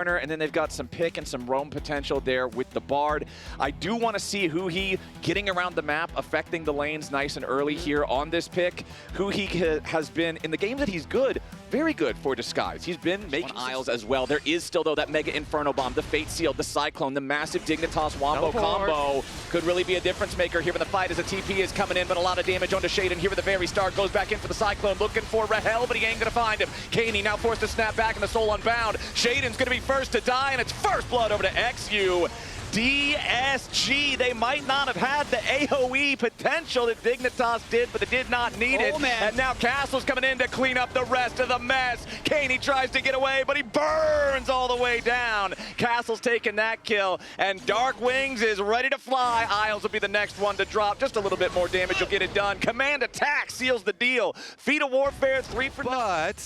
and then they've got some pick and some roam potential there with the Bard. I do want to see Huhi getting around the map, affecting the lanes nice and early here on this pick. Huhi has been, in the games that he's good, very good for Disguise. He's been making Isles as well. There is still, though, that Mega Inferno Bomb, the Fate Seal, the Cyclone, the massive Dignitas Wombo combo could really be a difference maker here in the fight as the TP is coming in, but a lot of damage onto Shaden here at the very start. Goes back in for the Cyclone, looking for Rahel, but he ain't gonna find him. Kaney now forced to snap back in the Soul Unbound. Shaden's gonna be first to die, and it's first blood over to XU. DSG, they might not have had the AoE potential that Dignitas did, but they did not need it. Man. And now Castle's coming in to clean up the rest of the mess. Kaney tries to get away, but he burns all the way down. Castle's taking that kill, and Dark Wings is ready to fly. Isles will be the next one to drop. Just a little bit more damage, you'll get it done. Command Attack seals the deal. Feet of Warfare, 3 for 9. But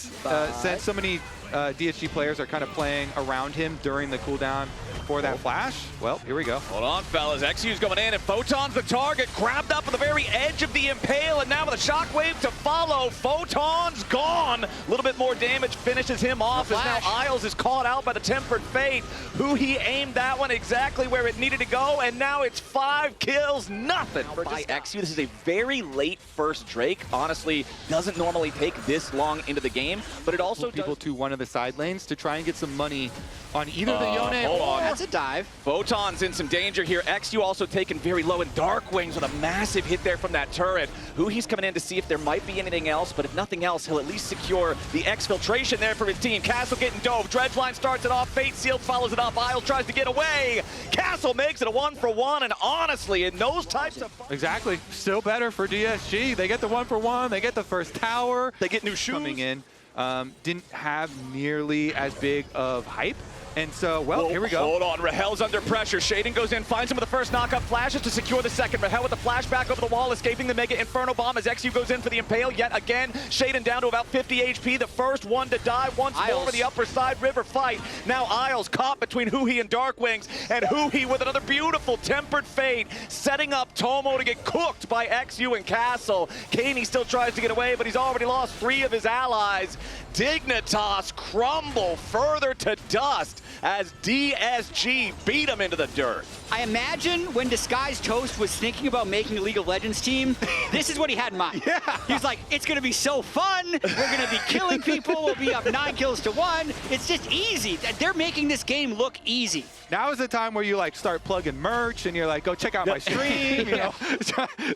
since so many DSG players are kind of playing around him during the cooldown for that flash, well, here we go. Hold on, fellas. XU's going in, and Photon's the target. Grabbed up at the very edge of the Impale, and now with a shockwave to follow. Photon's gone. A little bit more damage finishes him off, as now Isles is caught out by the Tempered Fate. He aimed that one exactly where it needed to go, and now it's 5 kills, nothing by XU. This is a very late first Drake. Honestly, doesn't normally take this long into the game, but it also people to one of the side lanes to try and get some money on either the Yone hold on. That's a dive. Photon's in some danger here. XU also taken very low, and Dark Wings with a massive hit there from that turret. He's coming in to see if there might be anything else, but if nothing else, he'll at least secure the exfiltration there for his team. Castle getting dove. Dredgeline starts it off. Fate Sealed follows it up. Isles tries to get away. Castle makes it a 1-for-1, and honestly, in those types of... Exactly. Still better for DSG. They get the 1-for-1. They get the first tower. They get new shoes. Coming in. Didn't have nearly as big of hype. And so, well, here we go. Hold on, Rahel's under pressure. Shaden goes in, finds him with the first knockup, flashes to secure the second. Rahel with the flashback over the wall, escaping the Mega Inferno Bomb as XU goes in for the Impale yet again. Shaden down to about 50 HP, the first one to die once more over the upper side river fight. Now Isles caught between Huhi and Dark Wings, and Huhi with another beautiful Tempered Fate, setting up Tomo to get cooked by XU and Castle. Kaney still tries to get away, but he's already lost 3 of his allies. Dignitas crumble further to dust as DSG beat him into the dirt. I imagine when Disguise Toast was thinking about making a League of Legends team, this is what he had in mind. Yeah. He was like, it's going to be so fun. We're going to be killing people. We'll be up 9 kills to 1. It's just easy. They're making this game look easy. Now is the time where you like start plugging merch and you're like, go check out my stream. You know,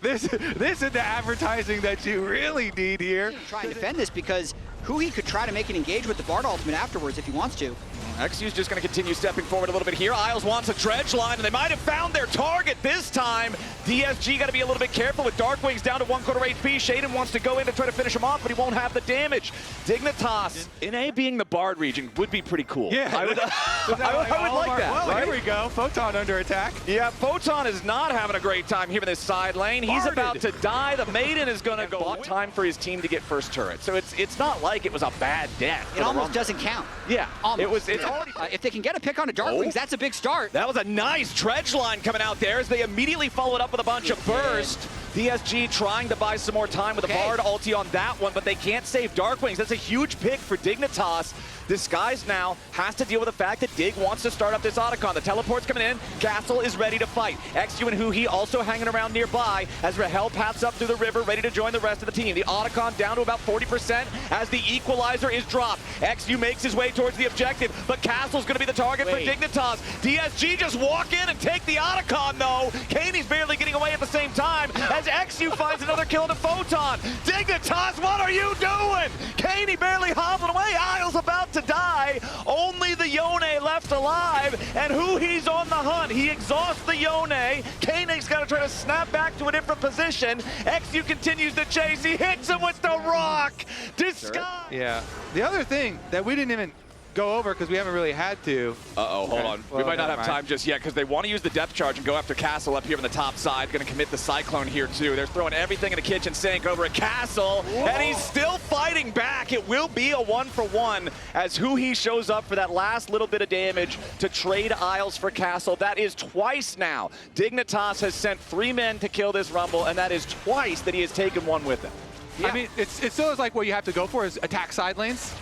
this is the advertising that you really need here. Try and defend this because Huhi could try to make an engage with the Bard ultimate afterwards if he wants to. XU's just going to continue stepping forward a little bit here. Isles wants a dredge line, and they might have found their target this time. DSG got to be a little bit careful with Dark Wings down to 1/4 HP. Shaden wants to go in to try to finish him off, but he won't have the damage. Dignitas, in A being the Bard region, would be pretty cool. Yeah. I would like that, Well, right? here we go. Photon under attack. Yeah, Photon is not having a great time here in this side lane. He's about to die. The Maiden is going to go. Time for his team to get first turret. So it's not like it was a bad death. It almost doesn't count. Yeah, almost. It's already... if they can get a pick on a Dark Wings, that's a big start. That was a nice dredge line coming out there as they immediately followed up with a bunch of burst. DSG trying to buy some more time with a Bard ulti on that one, but they can't save Dark Wings. That's a huge pick for Dignitas. Disguise now has to deal with the fact that Dig wants to start up this Otacon. The teleport's coming in. Castle is ready to fight. XU and Huhi also hanging around nearby as Rahel paths up through the river, ready to join the rest of the team. The Otacon down to about 40% as the equalizer is dropped. XU makes his way towards the objective, but Castle's going to be the target for Dignitas. DSG just walk in and take the Otacon, though. Kaney's barely getting away at the same time as XU finds another kill into Photon. Dignitas, what are you doing? Kaney barely hobbling away. Isles about to die. Only the Yone left alive, and Huhi's on the hunt. He exhausts the Yone. Kaney's got to try to snap back to a different position. XU continues to chase. He hits him with the rock. Disguise. Yeah. The other thing that we didn't even go over because we haven't really had to. Hold on. Well, we might not have time just yet because they want to use the depth charge and go after Castle up here on the top side. Going to commit the Cyclone here too. They're throwing everything in the kitchen sink over at Castle, and he's still fighting back. It will be a 1-for-1 as Huhi shows up for that last little bit of damage to trade Isles for Castle. That is twice now. Dignitas has sent 3 men to kill this Rumble, and that is twice that he has taken one with him. Yeah. I mean, it still is like what you have to go for is attack side lanes.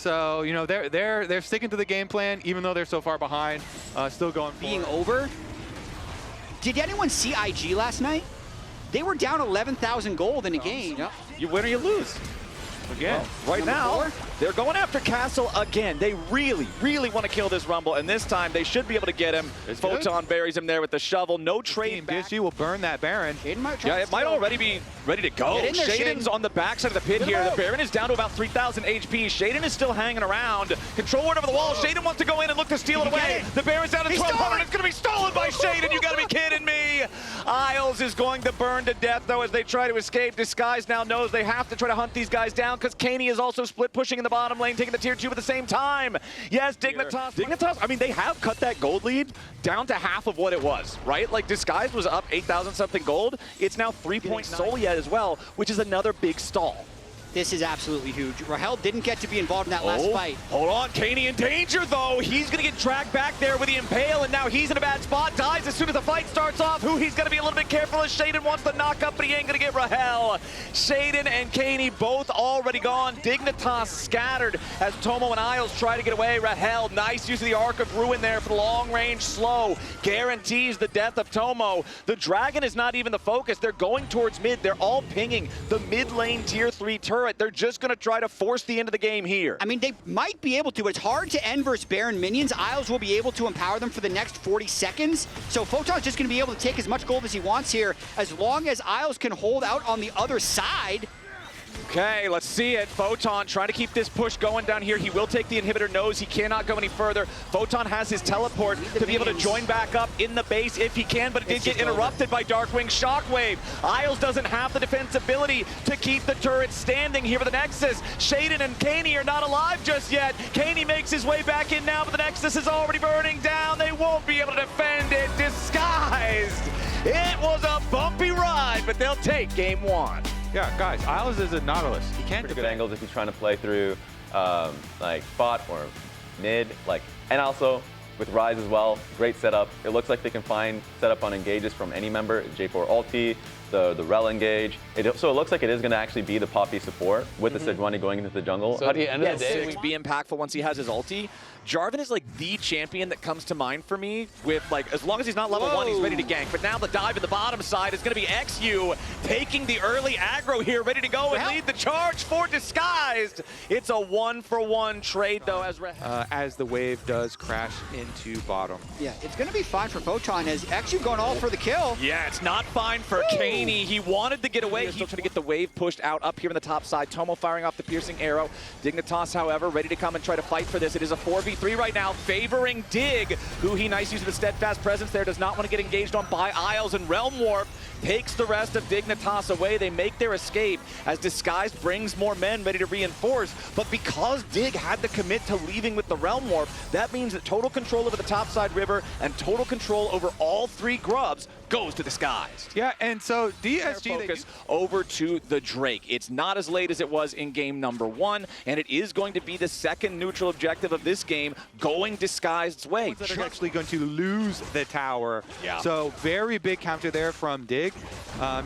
So, you know, they're sticking to the game plan, even though they're so far behind, still going Being forward. over. Did anyone see IG last night? They were down 11,000 gold in a game. Yep. You win or you lose. Again. Right Number now, 4. they're going after Castle again. They really, really want to kill this Rumble, and this time they should be able to get him. It's Photon buries him there with the shovel. No trade Team back. DSG will burn that Baron. Shaden might try Yeah, to it might steal. already be ready to go. Get in there, Shaden's Shaden. on the backside of the pit Get here. him The out. Baron is down to about 3,000 HP. Shaden is still hanging around. Control ward over the wall. Shaden wants to go in and look to steal it He away. get it. The Baron's down to He 1,200. stole it. It's going to be stolen by Shaden. You got to be kidding me. Isles is going to burn to death, though, as they try to escape. Disguise now knows they have to try to hunt these guys down because Kaney is also split pushing in the bottom lane, taking the tier 2 at the same time. Yes, Dignitas, I mean, they have cut that gold lead down to half of what it was, right? Like, Disguise was up 8,000 something gold. It's now 3 points Solia as well, which is another big stall. This is absolutely huge. Rahel didn't get to be involved in that last fight. Hold on, Kaney in danger though. He's gonna get dragged back there with the Impale, and now he's in a bad spot. Dies as soon as the fight starts off. Who he's gonna be a little bit careful as Shaden wants the knock up, but he ain't gonna get Rahel. Shaden and Kaney both already gone. Dignitas scattered as Tomo and Isles try to get away. Rahel, nice use of the Arc of Ruin there for the long range slow. Guarantees the death of Tomo. The Dragon is not even the focus. They're going towards mid. They're all pinging the mid lane tier 3 turret. They're just going to try to force the end of the game here. I mean, they might be able to. It's hard to end versus Baron minions. Isles will be able to empower them for the next 40 seconds. So Photon's just going to be able to take as much gold as he wants here, as long as Isles can hold out on the other side. Okay, let's see it. Photon trying to keep this push going down here. He will take the inhibitor, knows he cannot go any further. Photon has his teleport to be able to join back up in the base if he can, but it did get interrupted by Darkwing Shockwave. Isles doesn't have the defensibility to keep the turret standing here for the Nexus. Shaden and Kaney are not alive just yet. Kaney makes his way back in now, but the Nexus is already burning down. They won't be able to defend it. Disguised. It was a bumpy ride, but they'll take game 1. Yeah, guys, Isles is a Nautilus. He can't Pretty good defend. angles if you're trying to play through like bot or mid, and also with Ryze as well, great setup. It looks like they can find setup on engages from any member, J4 ulti, the Rel engage. So it looks like it is going to actually be the Poppy support with the Sejuani going into the jungle. So at the end of the day, Be impactful once he has his ulti. Jarvan is like the champion that comes to mind for me with like, as long as he's not level 1, he's ready to gank. But now the dive in the bottom side is going to be XU taking the early aggro here, ready to go and lead the charge for Disguised. It's a 1-for-1 trade though as the wave does crash into bottom. Yeah, it's going to be fine for Photon as XU going all for the kill. Yeah, it's not fine for Kaney. He wanted to get away. He's still trying to get the wave pushed out up here on the top side. Tomo firing off the piercing arrow. Dignitas, however, ready to come and try to fight for this. It is a 4v3 right now, favoring Dig, who he nice use of the steadfast presence there, does not want to get engaged on by Isles, and Realm Warp takes the rest of Dignitas away. They make their escape as Disguise brings more men ready to reinforce. But because Dig had to commit to leaving with the Realm Warp, that means that total control over the topside river and total control over all 3 grubs goes to Disguised. Yeah, and so DSG Focus over to the Drake. It's not as late as it was in game number 1, and it is going to be the second neutral objective of this game, going Disguised's way. that are actually going to lose the tower. Yeah. So very big counter there from Dig.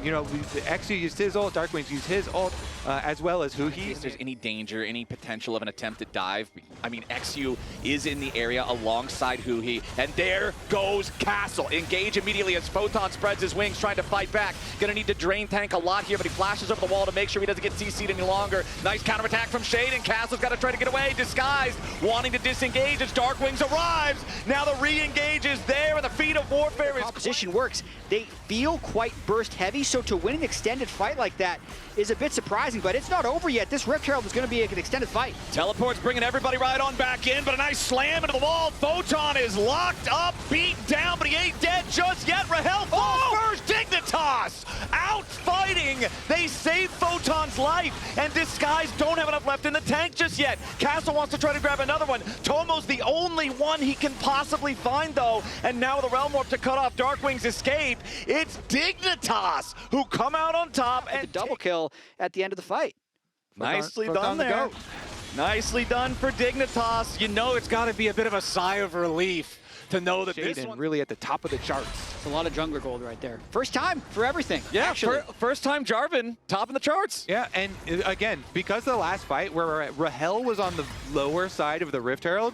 You know, XU used his ult, Darkwings used his ult, as well as Huhi. If there's any danger, any potential of an attempted dive, I mean, XU is in the area alongside Huhi, and there goes Castle. Engage immediately as Photon spreads his wings, trying to fight back. Gonna need to drain tank a lot here, but he flashes over the wall to make sure he doesn't get CC'd any longer. Nice counterattack from Shade, and Castle's got to try to get away. Disguised, wanting to disengage as Darkwings arrives. Now the re-engage is there, and the feat of warfare is... Composition works. They feel quite burst heavy, so to win an extended fight like that is a bit surprising, but it's not over yet. This Rift Herald is going to be an extended fight. Teleport's bringing everybody right on back in, but a nice slam into the wall. Photon is locked up, beat down, but he ain't dead just yet. Rahel falls first. Dignitas out fighting. They save Photon's life, and Disguise don't have enough left in the tank just yet. Castle wants to try to grab another one. Tomo's the only one he can possibly find, though, and now with the Realm Warp to cut off Darkwing's escape, it's Dignitas who come out on top and The double kill at the end of the fight. Nicely Photon done the there. goat. Nicely done for Dignitas. You know it's got to be a bit of a sigh of relief to know that this Shaden one... really at the top of the charts. It's a lot of jungler gold right there. First time for everything, Yeah, actually. first time Jarvan topping the charts. Yeah, and again, because of the last fight where Rahel was on the lower side of the Rift Herald,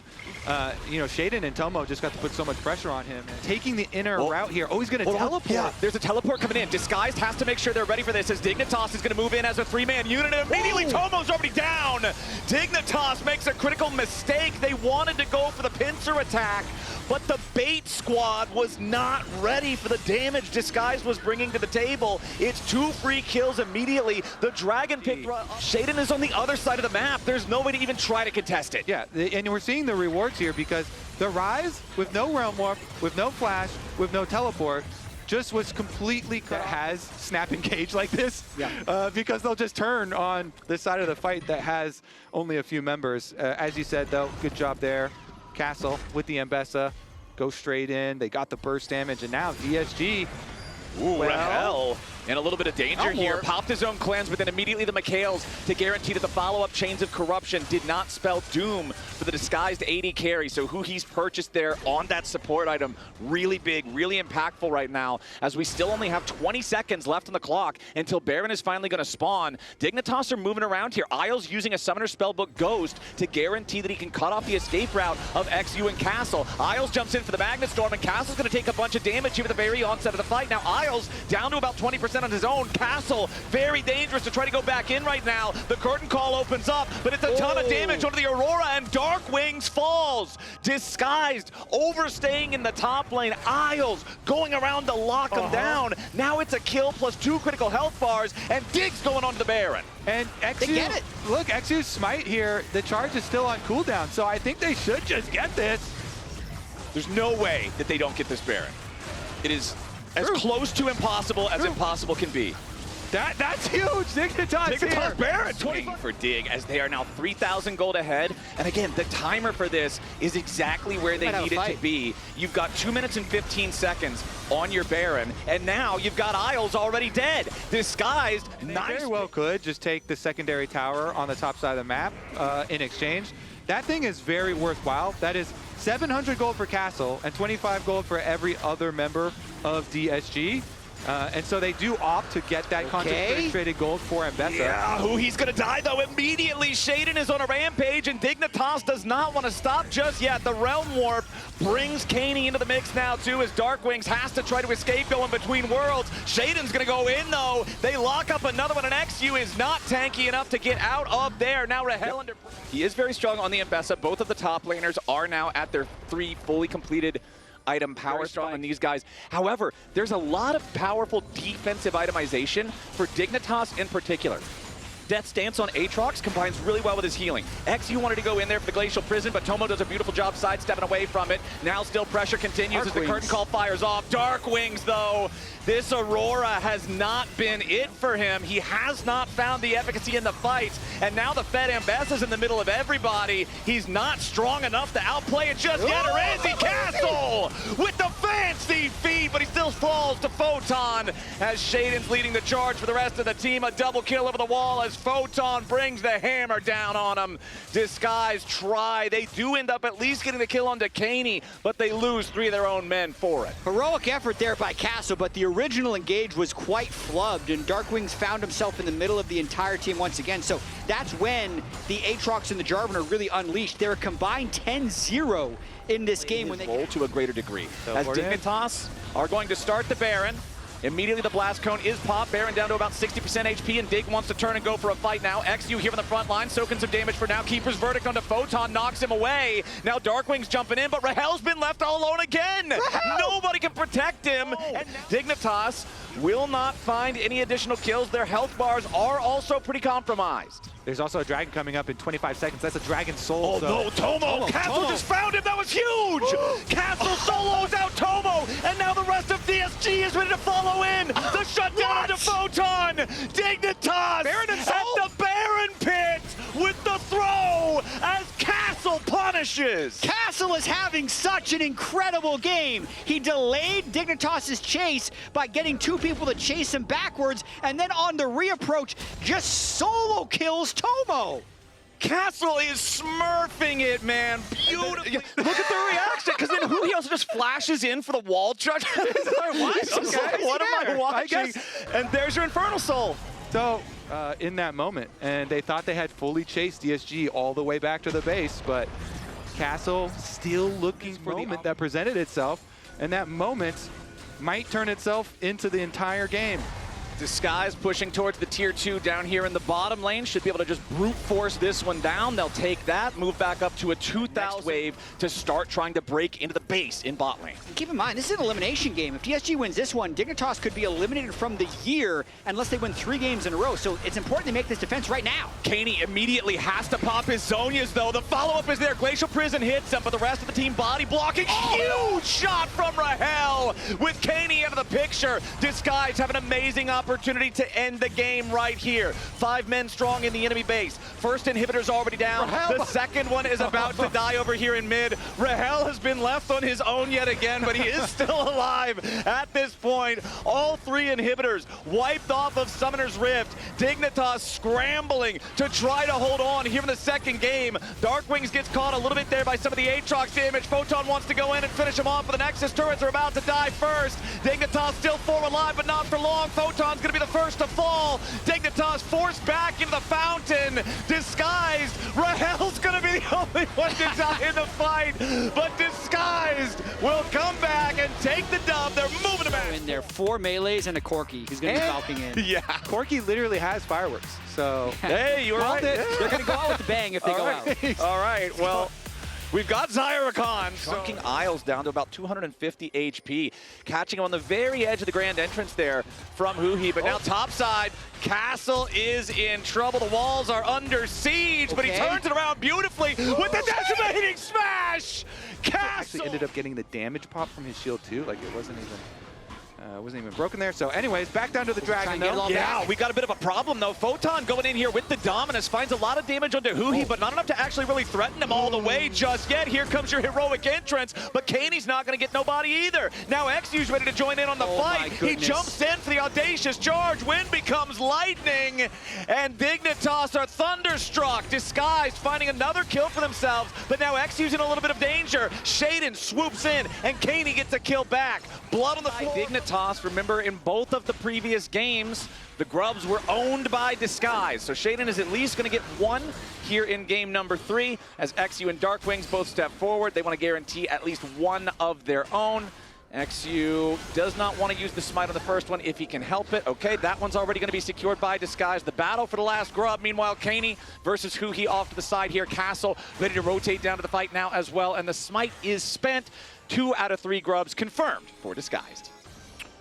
you know, Shaden and Tomo just got to put so much pressure on him. And taking the inner route here. Oh, he's going to teleport. Yeah, there's a teleport coming in. Disguised has to make sure they're ready for this as Dignitas is going to move in as a three-man unit. And immediately Tomo's already down. Dignitas makes a critical mistake. They wanted to go for the pincer attack, but the bait squad was not ready for the damage Disguised was bringing to the table. It's 2 free kills immediately. The Dragon pick. Shaden is on the other side of the map. There's no way to even try to contest it. Yeah, and we're seeing the rewards here because the Rise, with no Realm Warp, with no Flash, with no Teleport, just was completely has snap engage like this. Yeah. Because they'll just turn on this side of the fight that has only a few members. As you said, though, good job there. Castle with the Mbessa, go straight in. They got the burst damage, and now DSG. Ooh, Rahel in a little bit of danger here. more. Popped his own cleanse, but then immediately the Mikhails to guarantee that the follow-up Chains of Corruption did not spell doom for the Disguised AD carry. So who he's purchased there on that support item, really big, really impactful right now, as we still only have 20 seconds left on the clock until Baron is finally going to spawn. Dignitas are moving around here. Isles using a Summoner Spellbook Ghost to guarantee that he can cut off the escape route of XU and Castle. Isles jumps in for the Magnet Storm, and Castle's going to take a bunch of damage here at the very onset of the fight. Now Isles down to about 20% on his own. Castle, very dangerous to try to go back in right now. The curtain call opens up, but it's a ton of damage onto the Aurora, and Dark Wings falls. Disguised, overstaying in the top lane. Isles going around to lock him down. Now it's a kill plus 2 critical health bars, and Diggs going onto the Baron. And XU, They get it. Look, XU's smite here, the charge is still on cooldown, so I think they should just get this. There's no way that they don't get this Baron. It is as close to impossible as impossible can be. That's huge. Dignitas here. Dignitas Baron swinging for Dig as they are now 3,000 gold ahead. And again, the timer for this is exactly where they need it to be. You've got 2 minutes and 15 seconds on your Baron, and now you've got Isles already dead. Disguised, nice. Very well could just take the secondary tower on the top side of the map in exchange. That thing is very worthwhile. That is 700 gold for Castle and 25 gold for every other member of DSG. And so they do opt to get that concentrated gold for Mbessa. Yeah, who he's gonna die though immediately. Shaden is on a rampage, and Dignitas does not want to stop just yet. The Realm Warp brings Kaney into the mix now too, as Darkwings has to try to escape going between worlds. Shaden's gonna go in though. They lock up another one, and XU is not tanky enough to get out of there. Now Rahel under. He is very strong on the Mbessa. Both of the top laners are now at their 3 fully completed item power strong on these guys. However, there's a lot of powerful defensive itemization for Dignitas in particular. Death Stance on Aatrox combines really well with his healing. XU wanted to go in there for the Glacial Prison, but Tomo does a beautiful job sidestepping away from it. Now still pressure continues as the curtain call fires off. Dark Wings though, this Aurora has not been it for him. He has not found the efficacy in the fights, and now the Fed Ambassador's in the middle of everybody. He's not strong enough to outplay it just yet, or is he? Castle with the fancy feet, but he still falls to Photon as Shaden's leading the charge for the rest of the team. A double kill over the wall as Photon brings the hammer down on him. Disguise try. They do end up at least getting the kill onto Kaney, but they lose 3 of their own men for it. Heroic effort there by Castle, but the original engage was quite flubbed, and Darkwings found himself in the middle of the entire team once again. So that's when the Aatrox and the Jarvan are really unleashed. They're a combined 10-0 in this game when they roll to a greater degree. As Dignitas are going to start the Baron. Immediately the blast cone is popped. Baron down to about 60% HP, and Dig wants to turn and go for a fight now. XU here on the front line, soaking some damage for now. Keeper's Verdict onto Photon, knocks him away. Now Darkwing's jumping in, but Rahel's been left all alone again. Nobody can protect him. And Dignitas will not find any additional kills. Their health bars are also pretty compromised. There's also a dragon coming up in 25 seconds. That's a dragon soul. Oh no, Tomo! Castle just found him! That was huge! Castle solos out Tomo! And now the rest of DSG is ready to follow in! The shutdown onto Photon! Dignitas Baron and at the Baron pit with the throw as Castle punishes! Castle is having such an incredible game. He delayed Dignitas' chase by getting 2 people to chase him backwards, and then on the reapproach, just solo kills Tomo. Castle is smurfing it, man. Beautiful. Look at the reaction, because then who he also just flashes in for the wall charge. What am I watching? And there's your Infernal Soul. So, in that moment, and they thought they had fully chased DSG all the way back to the base, but Castle still looking for the moment that presented itself, and that moment might turn itself into the entire game. Disguise pushing towards the tier 2 down here in the bottom lane. Should be able to just brute force this one down. They'll take that, move back up to a 2,000 wave to start trying to break into the base in bot lane. And keep in mind, this is an elimination game. If DSG wins this one, Dignitas could be eliminated from the year unless they win 3 games in a row. So it's important to make this defense right now. Kaney immediately has to pop his Zonias, though. The follow-up is there. Glacial Prison hits him, but the rest of the team body blocking. Huge shot from Rahel with Kaney out of the picture. Disguise have an amazing opportunity to end the game right here. 5 men strong in the enemy base. First inhibitor's already down. Rahel. The second one is about to die over here in mid. Rahel has been left on his own yet again, but he is still alive at this point. All 3 inhibitors wiped off of Summoner's Rift. Dignitas scrambling to try to hold on here in the second game. Darkwings gets caught a little bit there by some of the Aatrox damage. Photon wants to go in and finish him off, but the Nexus turrets are about to die first. Dignitas still 4 alive, but not for long. Photon's going to be the first to fall. Dignitas forced back into the fountain. Disguised. Rahel's going to be the only one to die in the fight, but Disguised will come back and take the dub. They're moving him back. In there, 4 melees and a Corki. He's going to be falcing in. Yeah. Corki literally has fireworks, so... Hey, you were right. They're going to go out with a bang if they go out. All right, well, we've got Zyrakan chunking Isles down to about 250 HP, catching him on the very edge of the grand entrance there from Huhi, but now topside, Castle is in trouble. The walls are under siege, but he turns it around beautifully with the decimating smash! Castle! Actually ended up getting the damage pop from his shield too, like it wasn't even broken there. So anyways, back down to the Dragon though. Yeah, we got a bit of a problem though. Photon going in here with the Dominus finds a lot of damage onto Huhi, but not enough to actually really threaten him all the way just yet. Here comes your heroic entrance, but Kaney's not going to get nobody either. Now XU's ready to join in on the fight. He jumps in for the audacious charge. Wind becomes lightning, and Dignitas are thunderstruck. Disguised finding another kill for themselves, but now XU's in a little bit of danger. Shaden swoops in, and Kaney gets a kill back. Blood on the floor. Dignitas, remember, in both of the previous games, the Grubs were owned by Disguise. So Shaden is at least going to get 1 here in game number 3. As XU and Darkwings both step forward, they want to guarantee at least 1 of their own. XU does not want to use the smite on the first one if he can help it. Okay, that one's already going to be secured by Disguise. The battle for the last Grub. Meanwhile, Kaney versus Huhi off to the side here. Castle ready to rotate down to the fight now as well. And the smite is spent. 2 out of 3 Grubs confirmed for Disguised.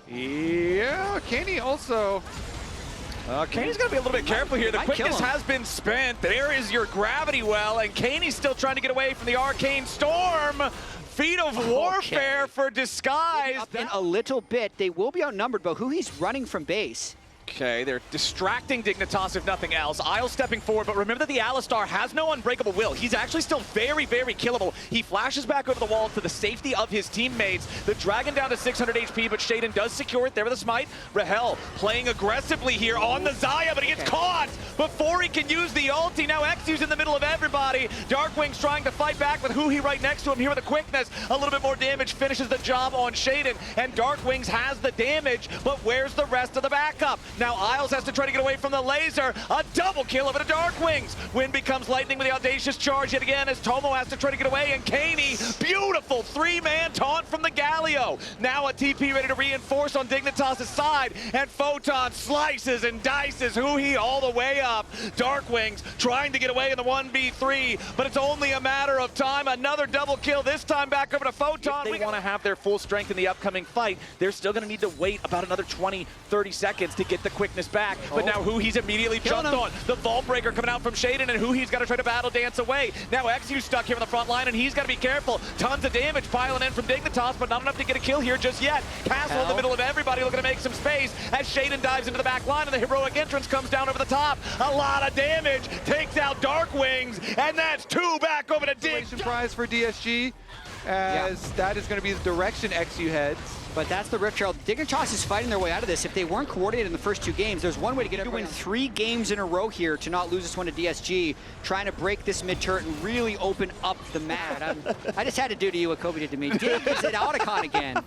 Yeah, Kaney also... Kaney's got to be a little bit careful here. The quickness has been spent. There is your gravity well, and Kaney's still trying to get away from the Arcane Storm. Feat of warfare for Disguise. Up in a little bit. They will be outnumbered, but Huhi's running from base. Okay, they're distracting Dignitas if nothing else. Isles stepping forward, but remember that the Alistar has no unbreakable will. He's actually still very, very killable. He flashes back over the wall to the safety of his teammates. The Dragon down to 600 HP, but Shaden does secure it there with a smite. Rahel playing aggressively here on the Xayah, but he gets caught before he can use the ulti. Now XU's in the middle of everybody. Darkwing's trying to fight back with Huhi right next to him here with a quickness. A little bit more damage finishes the job on Shaden, and Darkwings has the damage, but where's the rest of the backup? Now Isles has to try to get away from the laser. A double kill over to Darkwings. Wind becomes lightning with the audacious charge yet again as Tomo has to try to get away, and Kaney, beautiful 3-man taunt from the Galio. Now a TP ready to reinforce on Dignitas' side, and Photon slices and dices Huhi all the way up. Darkwings trying to get away in the 1v3, but it's only a matter of time. Another double kill, this time back over to Photon. If they want to have their full strength in the upcoming fight, they're still going to need to wait about another 20-30 seconds to get the quickness back, but now Huhi's immediately jumped on. The Vault Breaker coming out from Shaden, and Huhi's got to try to battle dance away. Now XU's stuck here in the front line, and he's got to be careful. Tons of damage piling in from Dignitas, but not enough to get a kill here just yet. Castle in the middle of everybody looking to make some space as Shaden dives into the back line, and the heroic entrance comes down over the top. A lot of damage, takes out Darkwings, and that's 2 back over to Dig. Prize for DSG, as that is going to be the direction XU heads. But that's the Rift Herald. Dignitas is fighting their way out of this. If they weren't coordinated in the first 2 games, there's one way to get it. Win 3 games in a row here to not lose this one to DSG, trying to break this mid turret and really open up the map. I just had to do to you what Kobe did to me. Dig is at Otacon again,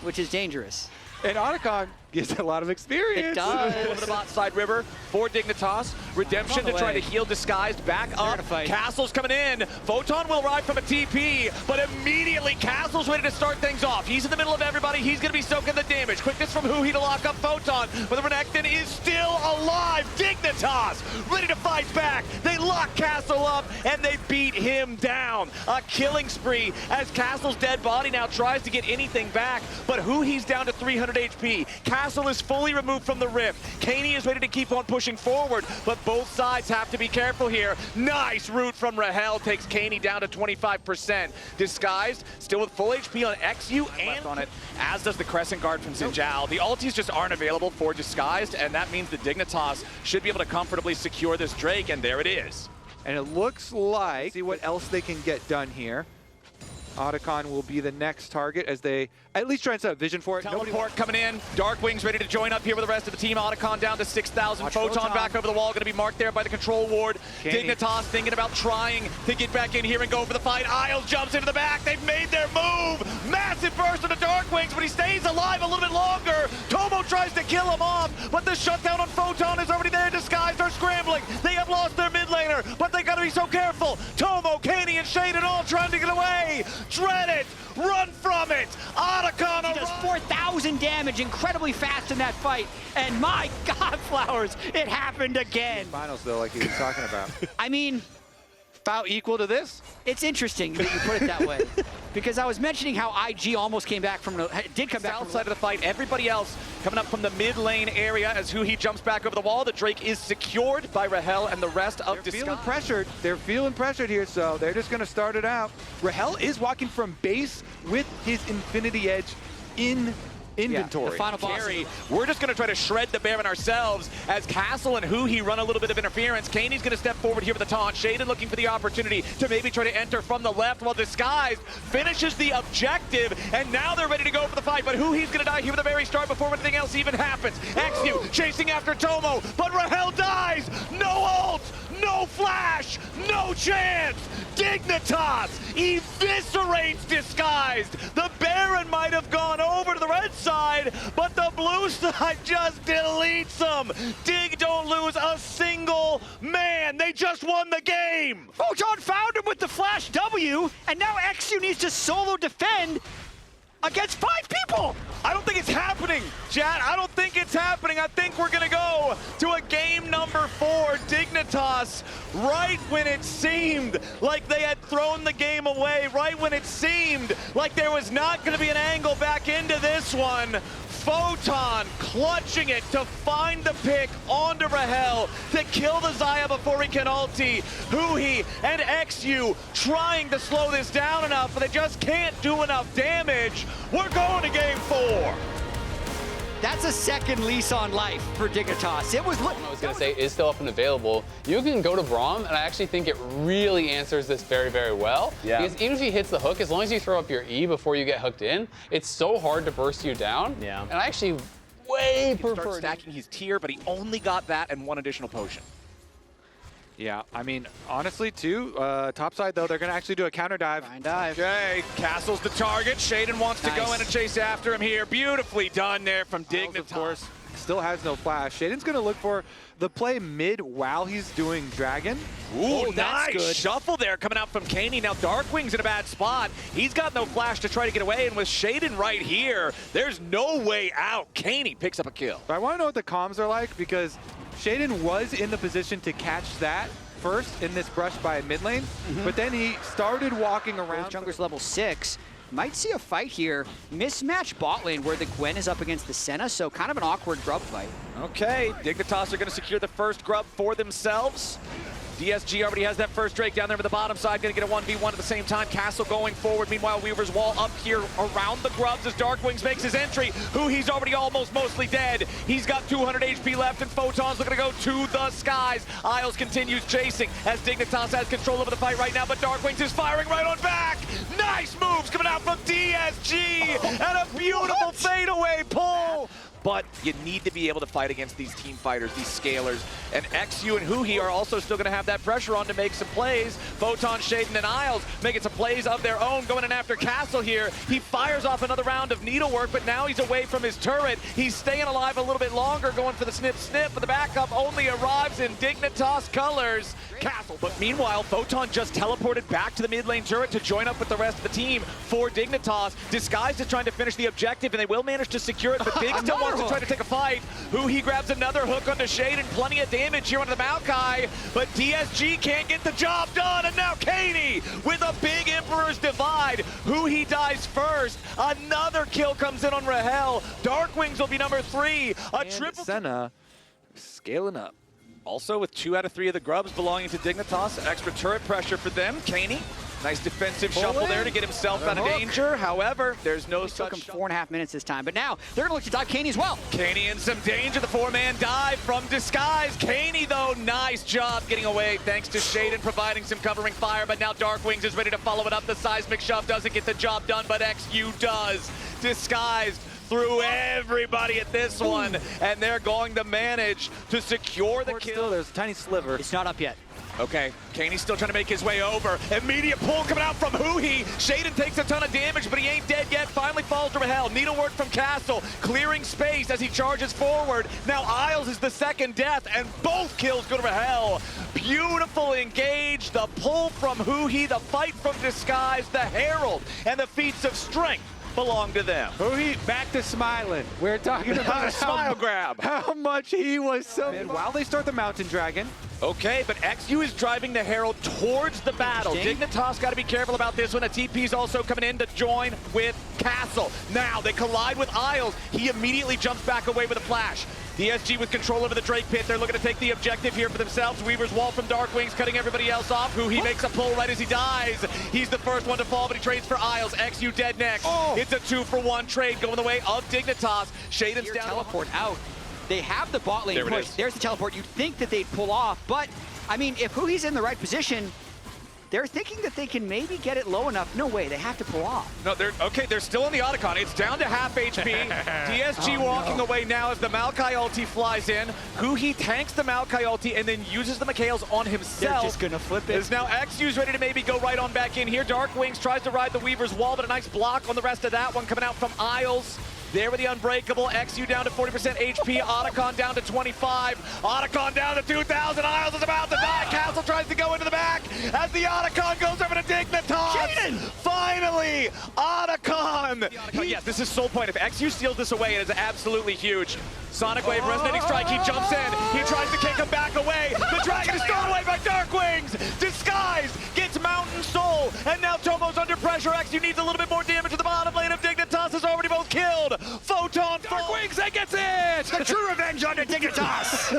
which is dangerous. And Otacon gives a lot of experience. It does. Over the bot side river for Dignitas. Redemption to try to heal Disguised. Back up. Castle's coming in. Photon will ride from a TP, but immediately Castle's ready to start things off. He's in the middle of everybody. He's going to be soaking the damage. Quickness from Huhi to lock up Photon, but the Renekton is still alive. Dignitas ready to fight back. They lock Castle up, and they beat him down. A killing spree as Castle's dead body now tries to get anything back, but Huhi's down to 300 HP. Castle is fully removed from the rift. Kaney is ready to keep on pushing forward, but both sides have to be careful here. Nice root from Rahel takes Kaney down to 25%. Disguised, still with full HP on XU and on it, as does the Crescent Guard from Xinjiao. The ultis just aren't available for Disguised, and that means the Dignitas should be able to comfortably secure this Drake, and there it is. And it looks like, see what else they can get done here. Otacon will be the next target as they at least try and set up vision for it. Teleport coming in. Darkwing's ready to join up here with the rest of the team. Otacon down to 6,000. Photon back over the wall, going to be marked there by the control ward. Dignitas thinking about trying to get back in here and go for the fight. Isles jumps into the back. They've made their move. Massive burst of the Darkwings, but he stays alive a little bit longer. Tomo tries to kill him off, but the shutdown on Photon is already there. Disguised are scrambling. They have lost their mid laner, but they got to be so careful. Tomo, Kaney, and Shaden all trying to get away. Dread it. Run from it. Otacon He does 4,000 damage incredibly fast in that fight. And my God, Flowers, it happened again. Finals though, like he was talking about. I mean, About equal to this? it's interesting that you put it that way. Because I was mentioning how IG almost came back from, did come back south from side of the fight. Everybody else coming up from the mid lane area as Huhi jumps back over the wall. The Drake is secured by Rahel and the rest of They're Disguise. feeling pressured. They're feeling pressured here, so they're just going to start it out. Rahel is walking from base with his Infinity Edge in inventory. Yeah, the final boss. Carry. We're just going to try to shred the Baron ourselves as Castle and Huhi run a little bit of interference. Kaney's going to step forward here with the taunt. Shaden looking for the opportunity to maybe try to enter from the left while Disguised finishes the objective, and now they're ready to go for the fight, but Huhi's going to die here with the very start before anything else even happens. XU chasing after Tomo, but Rahel dies! No ult! No flash! No chance! Dignitas eviscerates Disguised! The Baron might have gone over to the red side, but the blue side just deletes them! Dig don't lose a single man! They just won the game! Photon found him with the Flash W, and now XU needs to solo defend against 5 people! I don't think it's happening, Chad. I don't think it's happening. I think we're going to go to a game number 4. Dignitas, right when it seemed like they had thrown the game away, right when it seemed like there was not going to be an angle back into this one, Photon clutching it to find the pick onto Rahel to kill the Xayah before he can ulti. Huhi and XU trying to slow this down enough, but they just can't do enough damage. We're going to game 4. That's a second lease on life for Dignitas. It was. I was going to say is still up and available. You can go to Braum, and I actually think it really answers this very, very well. Yeah. Because even if he hits the hook, as long as you throw up your E before you get hooked in, it's so hard to burst you down. Yeah. And I actually way Start prefer stacking his tier, but he only got that and one additional potion. Yeah, I mean, honestly, too, top side, though, they're going to actually do a counter dive. Fine dive. Okay, Castle's the target. Shaden wants to go in and chase after him here. Beautifully done there from Dignitas. Of course, still has no flash. Shaden's going to look for the play mid while he's doing Dragon. Ooh, nice good. shuffle there coming out from Kaney. Now Darkwing's in a bad spot. He's got no flash to try to get away, and with Shaden right here, there's no way out. Kaney picks up a kill. But I want to know what the comms are like because Shaden was in the position to catch that first in this brush by mid lane, but then he started walking around. Jungler's level 6. Might see a fight here. Mismatch bot lane where the Gwen is up against the Senna, so kind of an awkward grub fight. Okay, Dignitas are going to secure the first grub for themselves. DSG already has that first Drake down there with the bottom side, gonna get a 1v1 at the same time. Castle going forward. Meanwhile, Weaver's Wall up here around the grubs as Darkwings makes his entry. He's already almost mostly dead. He's got 200 HP left, and Photon's looking to go to the skies. Isles continues chasing as Dignitas has control over the fight right now, but Darkwings is firing right on back. Nice moves coming out from DSG, and a beautiful fadeaway pull. But you need to be able to fight against these team fighters, these scalers. And XU and Huhi are also still going to have that pressure on to make some plays. Photon, Shaden, and Isles making some plays of their own, going in after Castle here. He fires off another round of needlework, but now he's away from his turret. He's staying alive a little bit longer, going for the snip, but the backup only arrives in Dignitas colors. Castle. But meanwhile, Photon just teleported back to the mid lane turret to join up with the rest of the team for Dignitas. Disguised is trying to finish the objective, and they will manage to secure it, but Dig still wants to try to take a fight. He grabs another hook onto Shade and plenty of damage here onto the Maokai, but DSG can't get the job done, and now Katie with a big Emperor's Divide. He dies first. Another kill comes in on Rahel. Darkwings will be number 3. A triple. Senna scaling up. Also with 2 out of 3 of the grubs belonging to Dignitas. Extra turret pressure for them. Kaney, nice defensive shuffle there to get himself out of danger. However, there's no such. Took him 4.5 minutes this time, but now they're gonna look to dive Kaney as well. Kaney in some danger. The 4-man dive from Disguise. Kaney though, nice job getting away thanks to Shaden providing some covering fire, but now Darkwings is ready to follow it up. The seismic shove doesn't get the job done, but XU does. Disguised through everybody at this one, and they're going to manage to secure the kill. There's a tiny sliver. It's not up yet. Okay, Kaney's still trying to make his way over. Immediate pull coming out from Huhi. Shaden takes a ton of damage, but he ain't dead yet. Finally falls to Rahel. Needlework from Castle, clearing space as he charges forward. Now Isles is the second death, and both kills go to Rahel. Beautiful engage, the pull from Huhi, the fight from Disguise, the Herald, and the feats of strength belong to them. Huhi back to smiling. We're talking about a smile grab. How much he was so. While they start the Mountain Dragon. Okay, but XU is driving the Herald towards the battle. Dignitas got to be careful about this one. A TP's also coming in to join with Castle. Now they collide with Isles. He immediately jumps back away with a flash. DSG with control over the Drake pit. They're looking to take the objective here for themselves. Weaver's Wall from Darkwings cutting everybody else off. He makes a pull right as he dies. He's the first one to fall, but he trades for Isles. XU dead next. It's a 2-for-1 trade going the way of Dignitas. Shaden's down. Teleport out. They have the bot lane push. There's the teleport. You'd think that they'd pull off, but I mean, if Huhi's in the right position, they're thinking that they can maybe get it low enough. No way, they have to pull off. No, they're still on the Otacon. It's down to half HP. DSG walking away now as the Maokai ulti flies in. Huhi tanks the Maokai ulti and then uses the Mikhails on himself. They're just gonna flip it. Is now XU's ready to maybe go right on back in here. Darkwings tries to ride the Weaver's Wall, but a nice block on the rest of that one coming out from Isles. There with the Unbreakable. XU down to 40% HP. Otacon down to 25. Otacon down to 2,000. Isles is about to die. Castle tries to go into the back as the Otacon goes over to Dignitas. Shaden! Finally, Otacon. Yes, this is Soul Point. If XU steals this away, it is absolutely huge. Sonic Wave, Resonating Strike. He jumps in. He tries to kick him back away. The Dragon is thrown away by Darkwings. Disguised gets Mountain Soul. And now Tomo's under pressure. XU needs a little bit more damage at the bottom lane of Dignitas is already both killed. Photon Darkwings, that gets it! The true revenge under Dignitas!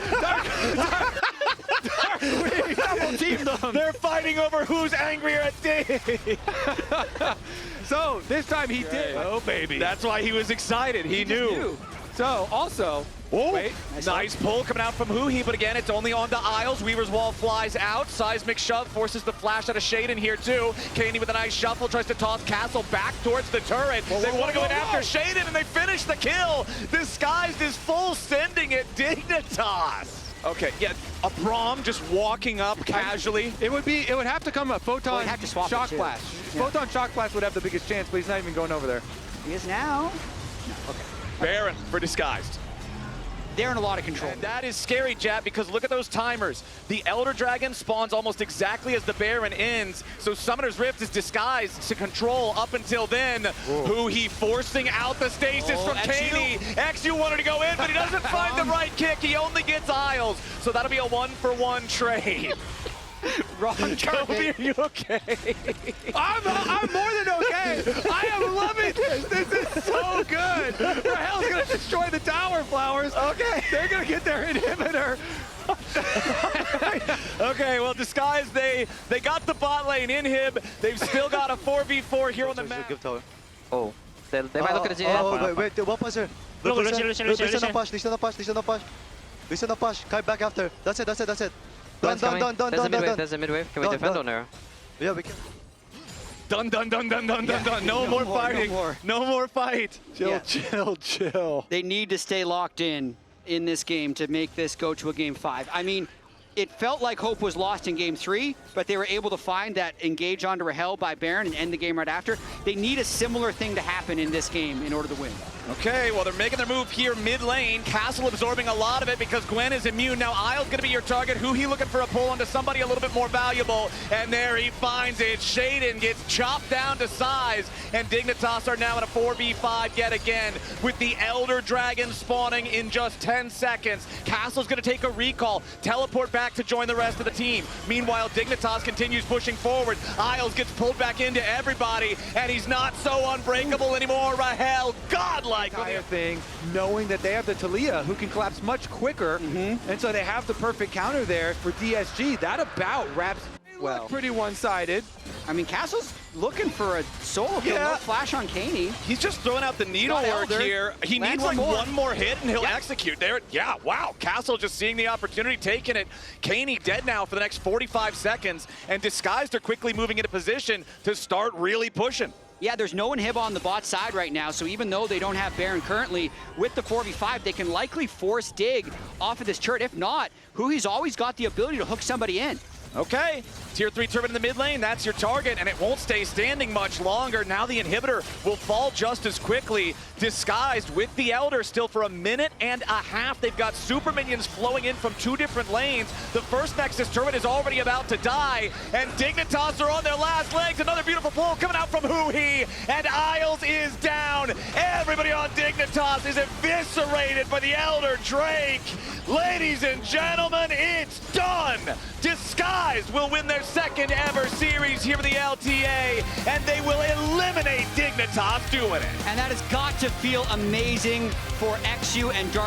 Darkwings double teamed them. They're fighting over who's angrier at Dig. So this time he did. Oh baby. That's why he was excited. He knew. So also, wait. Nice pull coming out from Huhi, but again, it's only on the Isles. Weaver's Wall flies out. Seismic shove forces the flash out of Shaden here too. Kaney with a nice shuffle tries to toss Castle back towards the turret. They want to go in after Shaden, and they finish the kill. Disguised is full sending it. Dignitas. Okay, yeah, a Braum just walking up casually. It would have to come a Photon they'd have to swap Shock it too. Flash. Yeah. Photon Shock Flash would have the biggest chance, but he's not even going over there. He is now. No, okay. Baron for Disguised. They're in a lot of control. And that is scary, Jat, because look at those timers. The Elder Dragon spawns almost exactly as the Baron ends, so Summoner's Rift is Disguised to control up until then. Huhi forcing out the stasis from Kaney. XU wanted to go in, but he doesn't find the right kick. He only gets Isles, so that'll be a 1-for-1 trade. Wrong Kobe, are you okay? I'm more than okay. I am loving this. This is so good. Rahel's gonna destroy the tower, Flowers. Okay. They're gonna get their inhibitor. Okay, well, Disguise, they got the bot lane inhib. They've still got a 4v4 here on the map. Give tower. Oh, they might look at the Wait, one passer. Lucian no push, Lucian no push. Lucian no push. Kai back after. That's it. Done. There's a mid wave. Can we defend on there? Yeah, we can. Done. No more fighting. No more fight. Chill. They need to stay locked in this game to make this go to a game 5. I mean, it felt like hope was lost in game 3, but they were able to find that engage onto Rahel by Baron and end the game right after. They need a similar thing to happen in this game in order to win. Okay, well, they're making their move here mid lane. Castle absorbing a lot of it because Gwen is immune. Now Isle's going to be your target. Who he looking for a pull onto somebody a little bit more valuable. And there he finds it. Shaden gets chopped down to size. And Dignitas are now in a 4v5 yet again with the Elder Dragon spawning in just 10 seconds. Castle's going to take a recall, teleport back to join the rest of the team. Meanwhile, Dignitas continues pushing forward. Isles gets pulled back into everybody, and he's not so unbreakable anymore. Rahel, godlike. Entire thing, knowing that they have the Talia who can collapse much quicker, and so they have the perfect counter there for DSG. That about wraps well. Pretty one-sided. I mean, Castle's looking for a solo kill. No flash on Kaney. He's just throwing out the needlework here. He needs like one more hit and he'll execute there. Yeah, wow. Castle just seeing the opportunity, taking it. Kaney dead now for the next 45 seconds, and Disguised are quickly moving into position to start really pushing. Yeah, there's no inhib on the bot side right now, so even though they don't have Baron currently, with the 4v5, they can likely force Dig off of this turret. If not, Huhi's always got the ability to hook somebody in. Okay, tier 3 turret in the mid lane, that's your target, and it won't stay standing much longer. Now the inhibitor will fall just as quickly. Disguised with the Elder still for a minute and a half. They've got super minions flowing in from 2 different lanes. The first Nexus turret is already about to die, and Dignitas are on their last legs. Another beautiful pull coming out from Huhi, and Isles is down. Everybody on Dignitas is eviscerated by the Elder Drake. Ladies and gentlemen, it's done. Disguised will win their second ever series here for the LTA, and they will eliminate Dignitas doing it. And that has got to feel amazing for XU and Dark.